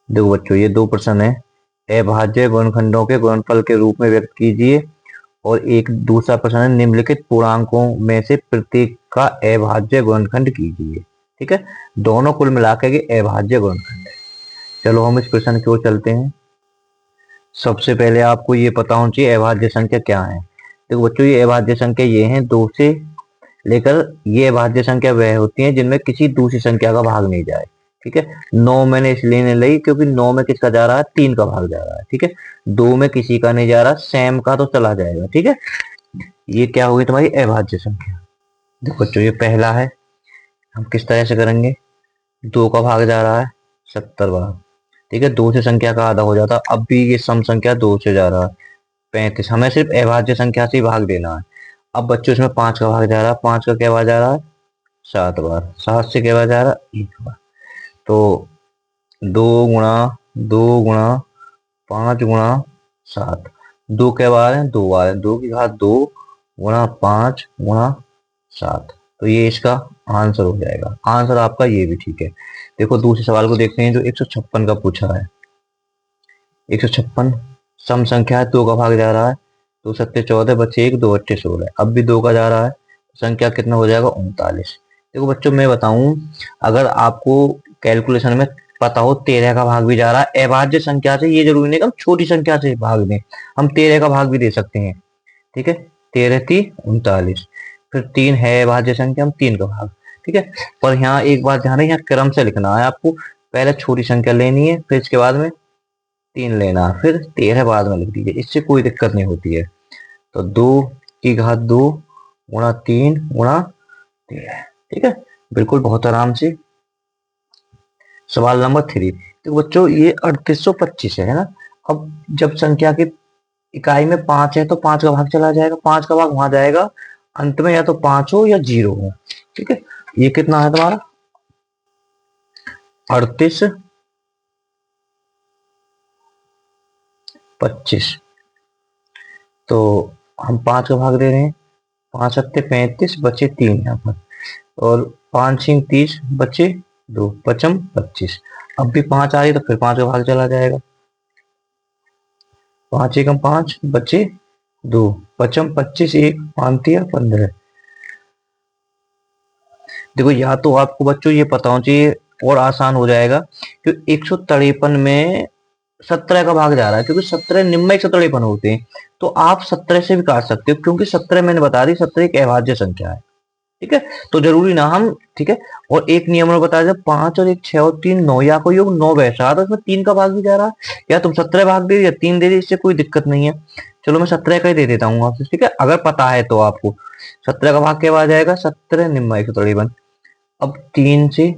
देखो बच्चों, ये दो प्रश्न है। अभाज्य गुणनखंडों के गुणनफल के रूप में व्यक्त कीजिए। और एक दूसरा प्रश्न है, निम्नलिखित पूर्णांकों में से प्रत्येक का अभाज्य गुणनखंड कीजिए। ठीक है, दोनों कुल मिलाकर के अभाज्य गुणनखंड है। चलो हम इस प्रश्न की ओर चलते हैं। सबसे पहले आपको ये पता होना चाहिए अभाज्य संख्या क्या है। देखो बच्चों, ये अभाज्य संख्या ये है, दो से लेकर ये अभाज्य संख्या वह होती है जिनमें किसी दूसरी संख्या का भाग नहीं जाए। ठीक है, 9 मैंने इसलिए नहीं ली क्योंकि 9 में किसका जा रहा है, 3 का भाग जा रहा है। ठीक है, 2 में किसी का नहीं जा रहा, सैम का तो चला जाएगा। ठीक है, ये क्या होगी तुम्हारी अभाज्य संख्या। देखो बच्चों, ये पहला है, हम किस तरह से करेंगे। 2 का भाग जा रहा है 70 बार। ठीक है, 2 से संख्या का आधा हो जाता, अब भी ये सम संख्या 2 से जा रहा है 35। हमें सिर्फ अभाज्य संख्या से ही भाग देना है। अब बच्चों, इसमें 5 का भाग जा रहा है, 5 का क्या भाग जा रहा है 7 बार, 7 से क्या बार जा रहा है 1 बार। तो 2 गुणा 2 गुणा 5 गुणा 7, 2 के बार है 2 बार है, 2 की घात 2 गुणा 5 गुणा 7। तो ये इसका आंसर हो जाएगा। आंसर आपका ये भी ठीक है। देखो दूसरे सवाल को देखते हैं जो 156 का पूछा है। 156 सम संख्या है, 2 का भाग जा रहा है, 2 सत्ते 14 बचे 1, 2 अट्ठे 16। अब भी 2 का जा रहा है, संख्या कितना हो जाएगा 39। देखो बच्चों, मैं बताऊं, अगर आपको कैलकुलेशन में पता हो 13 का भाग भी जा रहा है अभाज्य संख्या से, ये जरूरी नहीं कि हम छोटी संख्या से भाग दें, हम 13 का भाग भी दे सकते हैं। ठीक है, 13 3 39, फिर 3 है अभाज्य संख्या, हम 3 का भाग। ठीक है, पर यहाँ एक बात ध्यान है, यहाँ क्रम से लिखना है आपको। पहले छोटी संख्या लेनी है, फिर इसके बाद में 3 लेना, फिर 13 बाद में लिख दीजिए, इससे कोई दिक्कत नहीं होती है। तो 2 की घात 2 गुणा 3 गुणा 13। ठीक है, बिल्कुल बहुत आराम से। सवाल नंबर 3। तो बच्चों, ये 3825 है ना। अब जब संख्या की इकाई में 5 है तो 5 का भाग चला जाएगा, 5 का भाग वहां जाएगा अंत में, या तो 5 हो या 0 हो। ठीक है, ये कितना है तुम्हारा 3825। तो हम 5 का भाग दे रहे हैं, 5 सत्ते 35 बचे 3 यहाँ पर, और 5 छीं 30 बचे 2, पचम 25। अब भी 5 आ रही तो फिर 5 का भाग चला जाएगा, 5 एकम 5 बचे 2, पचम 25, 1 5 दिया 15। देखो, या तो आपको बच्चों ये पता होना चाहिए और आसान हो जाएगा, क्योंकि 153 में 17 का भाग जा रहा है, क्योंकि 17 निम्न 153 होते हैं, तो आप 17 से भी काट सकते हो, क्योंकि 17 मैंने बता दी 17 एक अभाज्य संख्या है। ठीक है, तो जरूरी ना हम। ठीक है, और एक नियम में बताया जब 5 और 1 6 और 3 9, या कोई योग 9 बैठा तो इसमें 3 का भाग भी जा रहा है, या तुम 17 भाग दे या 3 दे दी, इससे कोई दिक्कत नहीं है। चलो मैं 17 का ही दे देता हूँ आपसे। ठीक है, अगर पता है तो आपको 17 का भाग के बाद जाएगा 17 निम्न 153। अब 3 से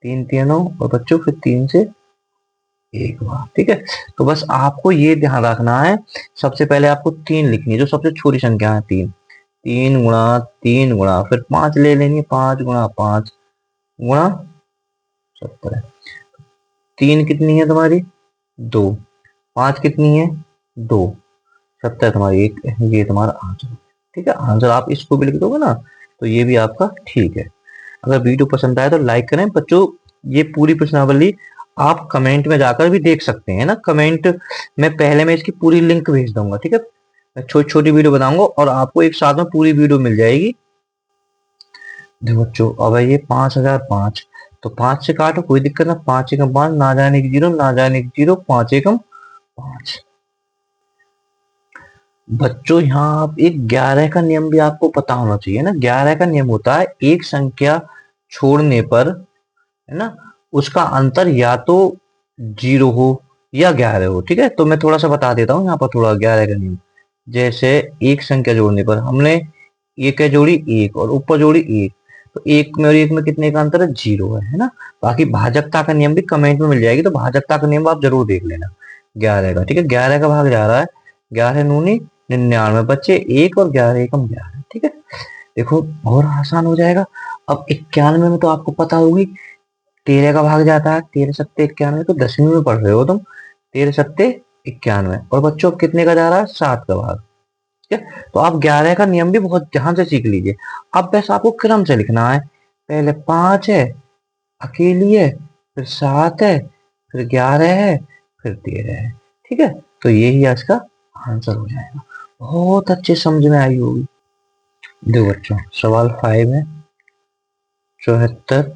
3 तीनों, और बच्चों फिर 3 से 1 बार। ठीक है, तो बस आपको ये ध्यान रखना है, सबसे पहले आपको 3 लिखनी है, जो सबसे छोटी संख्या है 3। 3 गुणा 3 गुणा फिर 5 ले लेनी है, 5 गुणा 5 गुणा 17। 3 कितनी है तुम्हारी 2, 5 कितनी है 2, 17 तुम्हारी 1, ये तुम्हारा आंसर। ठीक है, आंसर आप इसको भी लिख दोगे ना, तो ये भी आपका ठीक है। अगर वीडियो पसंद आए तो लाइक करें बच्चों। ये पूरी प्रश्नावली आप कमेंट में जाकर भी देख सकते हैं ना, कमेंट में पहले मैं इसकी पूरी लिंक भेज दूंगा। ठीक है, मैं छोटी छोटी वीडियो बताऊंगा और आपको एक साथ में पूरी वीडियो मिल जाएगी। देखो बच्चों, अब है ये 5005, तो 5 से काटो कोई दिक्कत ना, 5 एकम 5, ना जाने की 0, ना जाने की 0, 5 एकम 5। बच्चों, यहाँ आप एक 11 का नियम भी आपको पता होना चाहिए ना। 11 का नियम होता है एक संख्या छोड़ने पर, है ना, उसका अंतर या तो 0 हो या 11 हो। ठीक है, तो मैं थोड़ा सा बता देता हूँ यहाँ पर थोड़ा 11 का नियम। जैसे एक संख्या जोड़ने पर हमने एक है जोड़ी 1 और ऊपर जोड़ी 1, तो 1 में और 1 में कितने का अंतर है 0 है ना। बाकी भाजकता का नियम भी कमेंट में मिल जाएगी, तो भाजकता का नियम आप जरूर देख लेना 11 का। ठीक है, 11 का भाग जा रहा है 11 नूनी 99 बच्चे 1, और 11 एकम 11। ठीक है, देखो और आसान हो जाएगा। अब 91 में तो आपको पता होगी 13 का भाग जाता है, 13 सत्ते 91, तो 10वीं में पढ़ रहे हो तुम, 13 सत्ते 91। और बच्चों कितने का जा रहा है 7 का भाग। ठीक है, तो आप 11 का नियम भी बहुत ध्यान से सीख लीजिए। अब बस आपको क्रम से लिखना है, पहले 5 है अकेली है, फिर 7 है, फिर 11 है, फिर 13 है। ठीक है, तो यही आज का आंसर हो जाएगा। बहुत अच्छे समझ में आई होगी। देखो बच्चों, सवाल 5 है 74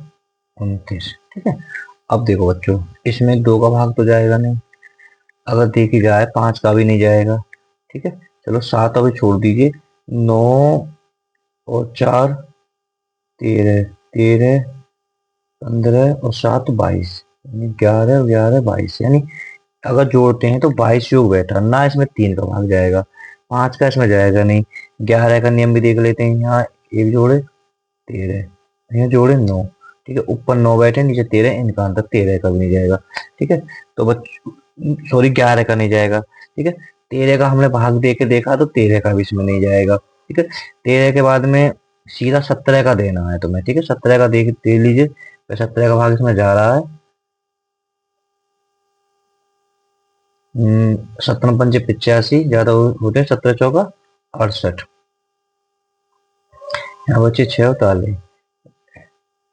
29। ठीक है, अब देखो बच्चों, इसमें 2 का भाग तो जाएगा नहीं, अगर देखी जाए 5 का भी नहीं जाएगा। ठीक है, चलो 7 अभी छोड़ दीजिए। 9 और 4 13, 13 15 और 7 22, यानी 11 11 22, यानी अगर जोड़ते हैं तो 22 योग बैठा ना, इसमें 3 का भाग जाएगा, 5 का इसमें जाएगा नहीं। 11 का नियम भी देख लेते हैं, यहाँ एक जोड़े 13, यहाँ जोड़े 9। ठीक है, ऊपर 9 बैठे नीचे 13, इनका अंतर 13 का भी नहीं जाएगा। ठीक है, तो सॉरी 11 का नहीं जाएगा। ठीक है, 13 का हमने भाग दे के देखा तो 13 का भी इसमें नहीं जाएगा। ठीक है, 13 के बाद में सीधा 17 का देना है तुम्हें। ठीक है, 17 का दे लीजिए, तो 17 का भाग इसमें जा रहा है। 17 पंचे 85, ज्यादा होते हैं, 17 चौका 68, यहाँ बचे 6 ताले,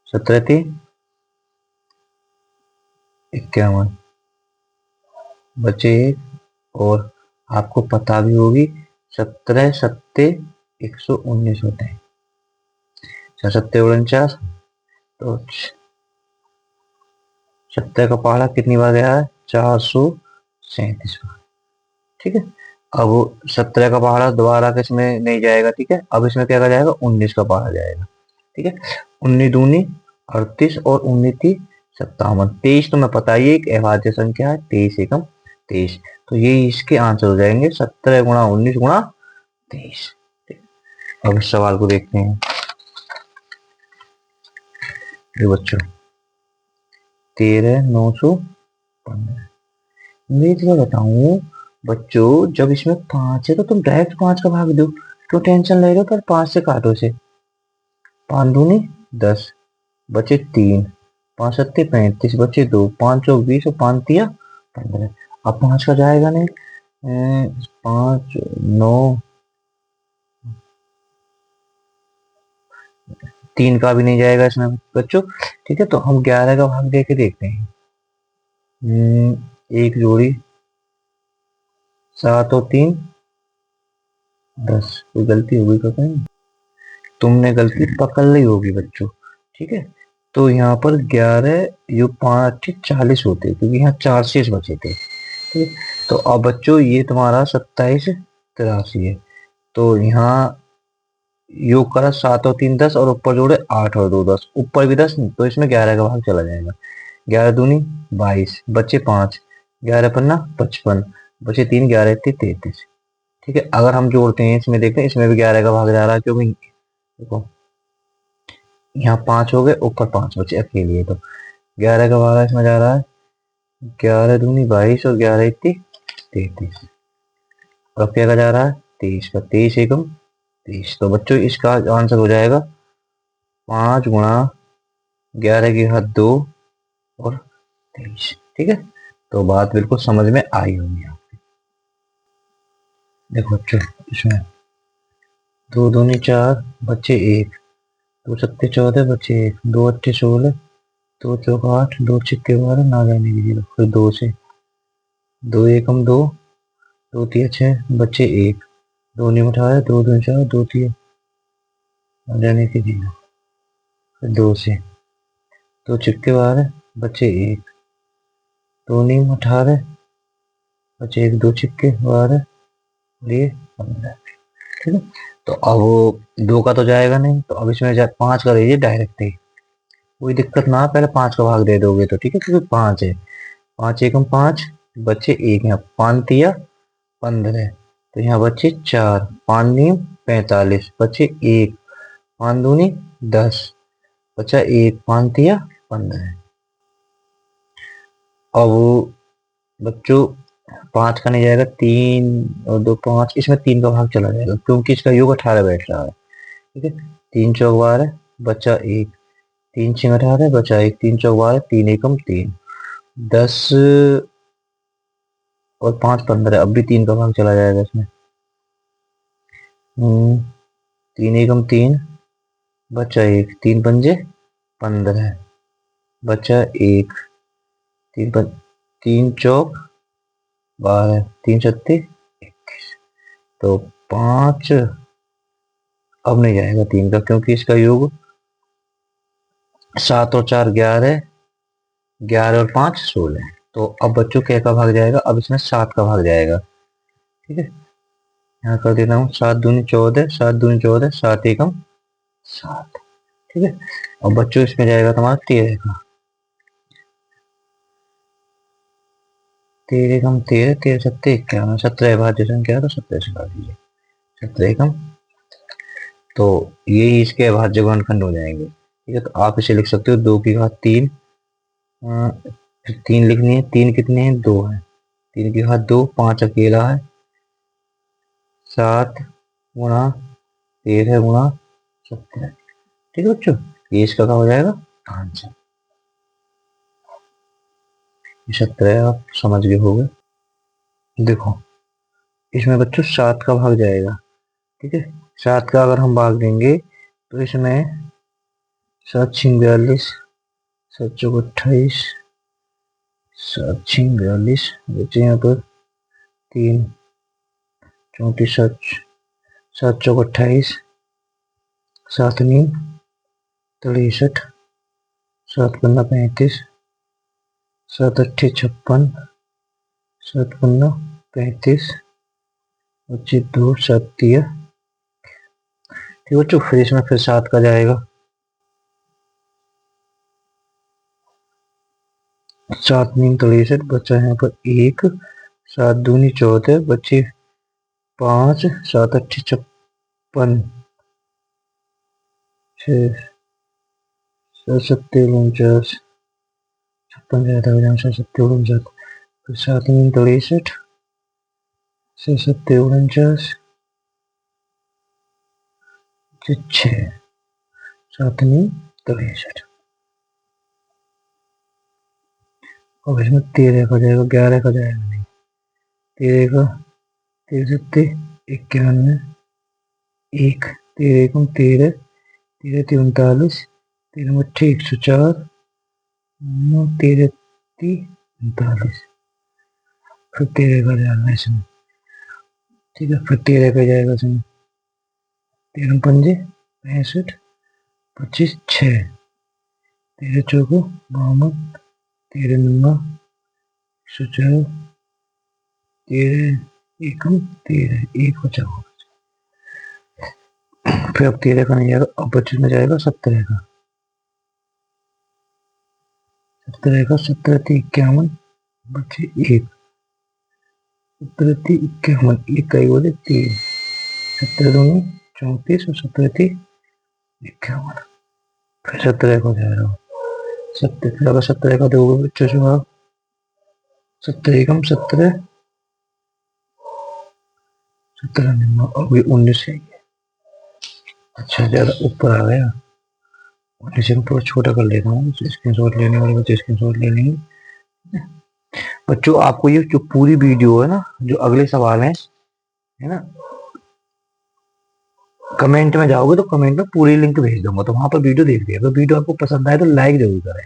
17 3 51, बचे 1, और आपको पता भी होगी 17 सत्ते 119 होते हैं, 6 सत्ते 49, तो 17 का पहाड़ा कितनी बार गया है, 437 बार। ठीक है, अब 17 का पहाड़ा दोबारा किसमें नहीं जाएगा। ठीक है, अब इसमें क्या जाएगा, 19 का पहाड़ा जाएगा। ठीक है, 19 दूनी 38 और 19 थी 57, 23 तो मैं पता ही है एक अभाज्य संख्या है, 23 एकम 23, तो ये इसके आंसर हो जाएंगे 17 गुणा 19 गुणा 23। अब इस सवाल को देखते हैं। ये बच्चों 13,915, मैं तुम्हें बताऊं बच्चों, जब इसमें 5 है तो तुम डायरेक्ट 5 का भाग दो, क्यों टेंशन ले रहे हो, पर 5 से काटो इसे, 5 दूनी 10, बचे 3, 5 सत्ते 35, बचे 2, 5 चौक 20 और 5 तिया 15। अब 5 का जाएगा नहीं, 5 9, 3 का भी नहीं जाएगा इसमें बच्चों। ठीक है, तो हम 11 का भाग दे के देखते हैं। एक जोड़ी 7 और 3 10, कोई गलती होगी तो कहीं, तुमने गलती पकड़ ली होगी बच्चों। ठीक है, तो यहाँ पर 11 यो 5 40 होते, क्योंकि यहाँ 4 शेष बचे थे। ठीक है, तो अब बच्चों ये तुम्हारा 27 83 है, तो यहाँ योग करा 7 और 3 10, और ऊपर जोड़े 8 और 2 10, ऊपर भी 10, तो इसमें 11 का भाग चला जाएगा। 11 दूनी 22, बचे 5, 11 पन्ना 55, बचे 3, 11 33। ठीक है, अगर हम जोड़ते हैं इसमें देखते हैं, इसमें भी 11 का भाग जा रहा है, क्योंकि देखो यहाँ 5 हो गए, ऊपर 5 बचे अकेले, तो 11 का भाग इसमें जा रहा है, 11 दूनी 22 और 11 33, और क्या का जा रहा है 23 का, 23 एकम 23, तो बच्चों इसका आंसर हो जाएगा 5 गुणा 11 की घात 2 और 23। ठीक है, तो बात बिल्कुल समझ में आई होगी आपकी। देखो बच्चों, इसमें 2 दूनी 4, बच्चे 1, 2 सत्ते 14, बच्चे 1, 2 अट्ठे 16, 2 चौक 8, 2 छिक्के 12, ना जाने की 0, फिर 2 से 2 एकम 2, 2 तिया 6, बच्चे 1, 2 नीम 18, 2 दूनी 4, 2 तिया ना जाने की 0, फिर 2 से 2 छिक्के 12, बच्चे 1, 2 नीम 18, बचे 1, 2 छिक्के 12, लिए 15। ठीक है, तो अब वो 2 का तो जाएगा नहीं, तो अब इसमें 5 का दीजिए डायरेक्ट ही, कोई दिक्कत ना, पहले 5 का भाग दे दोगे तो। ठीक है, क्योंकि 5 है, 5 एकम 5, बच्चे 1, यहाँ 5 तिया 15, तो यहाँ बच्चे 4, 5 नीम 45, बच्चे 1, 5 दूनी 10, बचा 1, 5 तिया 15। अब बच्चों 5 का नहीं जाएगा, 3 और 2 5, इसमें 3 का भाग चला जाएगा, क्योंकि इसका योग 18 बैठ रहा है। ठीक है, 3 चौक 12, बचा 1, 3 छिंग 18, बचा 1, 3 चौक 12, 3 एकम 3, 10 और 5 15, अब भी 3 का भाग चला जाएगा इसमें। 3 एकम 3, बचा 1, 3 पंजे 15, बचा 1, 3 3 चौक 12, 3 छत्ती 21, तो 5 अब नहीं जाएगा 3 का, क्योंकि इसका योग 7 और 4 11, 11 और 5 16। तो अब बच्चों क्या का भाग जाएगा, अब इसमें 7 का भाग जाएगा। ठीक है, यहाँ कर देता हूँ 7 दूनी 14, 7 दूनी 14, 7 एकम 7। ठीक है, और बच्चों इसमें जाएगा तुम्हारा 13 का, 13 एकम 13, 13 सत्ते 51, 17 भाज्य संख्या है तो 17 से काट दीजिए, 17 एकम। तो यही इसके अभाज्य गुणनखंड हो जाएंगे। ठीक है, तो आप इसे लिख सकते हो 2 की घात 3, 3 लिखनी है, 3 कितने हैं 2 है, 3 की घात 2, 5 अकेला है, 7 गुणा 13 गुणा 17। ठीक है बच्चों, ये इसका क्या हो जाएगा आंसर। 17 आप समझ गए होंगे। देखो इसमें बच्चों 7 का भाग जाएगा। ठीक है, 7 का अगर हम भाग देंगे तो इसमें 7 छिंग 42, 7 चौक 28, 7 छिंग 42, बचे यहाँ पर 3 34, 7 चौक 28, 7 नीम 63, 7 पन्ना 35, 7 अट्ठे 56, 7 पन्ना 35, बच्चे 2 7 दिया। ठीक बच्चों, फिर इसमें फिर 7 का जाएगा, 7 नीम 63, बचा यहाँ पर 1, 7 दूनी 14, बचे 5, 7 अट्ठे 56, 6 7 सत्ते 49, 56 ज्यादा हो जाए, 7 सत्ते 49, फिर 7 नीम 63, 6 सत्ते 49, 6 7 नीम 63। अब इसमें 13 का जाएगा, 11 का जाएगा नहीं, 13 का 13 सत्ते 91, 1 13 एकम 13, 13 39, 13 अट्ठे 104, 9 13 39, फिर 13 का जाएगा इसमें। ठीक है, फिर 13 का जाएगा इसमें, 13 पंजे 65, 25 6, 13 चौको 52, 13 नंगा 104, 13 एकम 13, 1 बचा हुआ। फिर अब 13 का नहीं जाएगा, अब बच्चे में जाएगा 17 का, 17 का 17 51, बचे 1, 17 51, 1 का ही बोले 3, 17 दूनी 34 और 17 51, फिर 17 को जाएगा 17, फिर अगर 17 का दोगे बच्चों से भाग, 17 एकम 17, 17 निम्न अभी 19 है। अच्छा ज्यादा ऊपर आ गया, 19 को थोड़ा छोटा कर लेता हूँ, स्क्रीनशॉट लेने वाले बच्चे स्क्रीनशॉट ले लेंगे। बच्चों आपको ये जो पूरी वीडियो है ना, जो अगले सवाल है ना, कमेंट में जाओगे तो कमेंट में पूरी लिंक भेज दूंगा, तो वहां पर वीडियो देख लिया। अगर वीडियो आपको पसंद आए तो लाइक जरूर करें।